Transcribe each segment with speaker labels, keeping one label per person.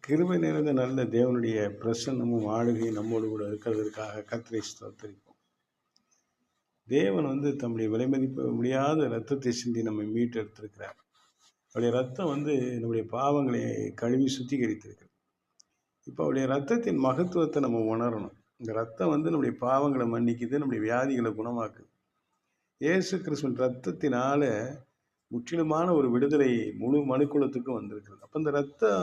Speaker 1: கிருபை நிறைந்த நல்ல தேவனுடைய பிரசன்னமும் ஆளுகையும் நம்மோடு கூட இருக்கிறதற்காக கர்த்தரை ஸ்தோத்திரிப்போம். தேவன் தம்முடைய விலைமதிப்பு முடியாத இரத்தத்தை சிந்தி நம்மை மீட்டெடுத்திருக்கிறார். அவருடைய ரத்தம் நம்முடைய பாவங்களை கழுவி சுத்திகரித்திருக்கிறது. இப்போ அவருடைய ரத்தத்தின் மகத்துவத்தை நம்ம உணரணும். இந்த ரத்தம் நம்முடைய பாவங்களை மன்னிக்குது, நம்முடைய வியாதிகளை குணமாக்குது. இயேசு கிறிஸ்துவின் ரத்தத்தினால முற்றிலுமான ஒரு விடுதலை முழு மனுக்குலத்துக்கும் வந்திருக்கிறது. அப்போ இந்த ரத்தம்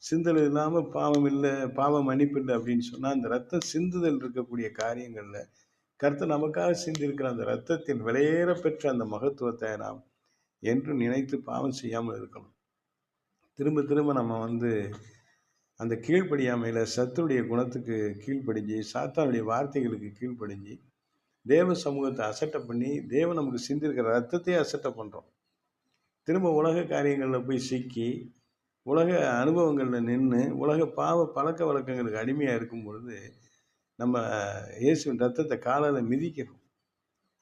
Speaker 1: சிந்தல் இல்லாமல் பாவம் இல்லை, பாவ மன்னிப்பு இல்லை அப்படின்னு சொன்னால், அந்த ரத்தம் சிந்துதல் இருக்கக்கூடிய காரியங்களில் கர்த்தர் நமக்காக சிந்திருக்கிற அந்த ரத்தத்தின் விலையேற பெற்ற அந்த மகத்துவத்தை நாம் என்று நினைத்து பாவம் செய்யாமல் இருக்கணும். திரும்ப திரும்ப நம்ம அந்த கீழ்ப்படியாமையில் சத்துருடைய குணத்துக்கு கீழ்ப்படிஞ்சு, சாத்தானுடைய வார்த்தைகளுக்கு கீழ்ப்படிஞ்சு, தேவ சமூகத்தை அசட்டை பண்ணி, தேவன் நமக்கு சிந்திருக்கிற ரத்தத்தையே அசட்டை பண்ணுறோம். திரும்ப உலக காரியங்களில் போய் சிக்கி, உலக அனுபவங்களில் நின்று, உலக பாவ பழக்க வழக்கங்களுக்கு அடிமையாக இருக்கும் பொழுது, நம்ம இயேசுவின் ரத்தத்தை காலால் மிதிக்கிறோம்.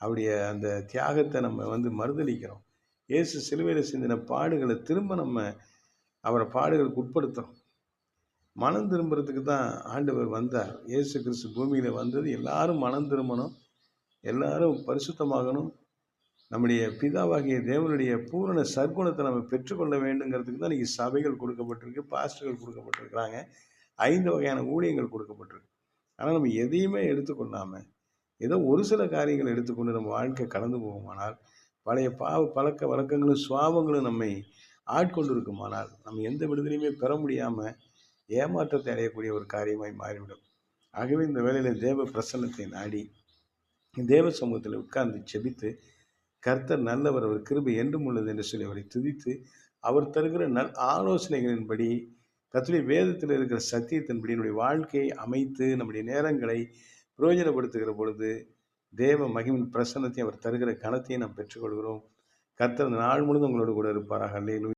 Speaker 1: அவருடைய அந்த தியாகத்தை நம்ம மறுதளிக்கிறோம். இயேசு சிலுவையில் சிந்தின பாடுகளை திரும்ப நம்ம அவரை பாடுகளுக்கு உட்படுத்துகிறோம். மனம் திரும்புறதுக்கு தான் ஆண்டவர் வந்தார். இயேசு கிறிஸ்து பூமியில் வந்தது எல்லாரும் மனம் திரும்பணும், எல்லாரும் பரிசுத்தமாகணும், நம்முடைய பிதாவாகிய தேவனுடைய பூரண சற்குணத்தை நம்ம பெற்றுக்கொள்ள வேண்டுங்கிறதுக்கு தான் இன்றைக்கி சபைகள் கொடுக்கப்பட்டிருக்கு, பாஸ்டர்கள் கொடுக்கப்பட்டிருக்கிறாங்க, 5 வகையான ஊழியங்கள் கொடுக்கப்பட்டிருக்கு. ஆனால் நம்ம எதையுமே எடுத்துக்கொள்ளாமல் ஏதோ ஒரு சில காரியங்களை எடுத்துக்கொண்டு நம்ம வாழ்க்கை கடந்து போகுமானால், பழைய பாவ பழக்க வழக்கங்களும் சுவாபங்களும் நம்மை ஆட்கொண்டு இருக்குமானால், நம்ம எந்த விடுதலையுமே பெற முடியாமல் ஏமாற்றத்தை அடையக்கூடிய ஒரு காரியமாய் மாறிவிடும். ஆகவே இந்த வேளையில் தேவ பிரசன்னத்தை நாடி தேவ சமூகத்தில் உட்கார்ந்து செபித்து, கர்த்தர் நல்லவர், அவர் கிருபை என்றும் உள்ளது என்று சொல்லி அவரை துதித்து, அவர் தருகிற ஆலோசனைகளின்படி, கர்த்தருடைய வேதத்தில் இருக்கிற சத்தியத்தின்படி என்னுடைய வாழ்க்கையை அமைத்து நம்முடைய நேரங்களை பிரயோஜனப்படுத்துகிற பொழுது தேவ மகிமின் பிரசன்னத்தையும் அவர் தருகிற கனத்தையும் நாம் பெற்றுக்கொள்கிறோம். கர்த்தர் நாள் முழுவதும் உங்களோடு கூட இருப்பாராக. அல்லேலூயா.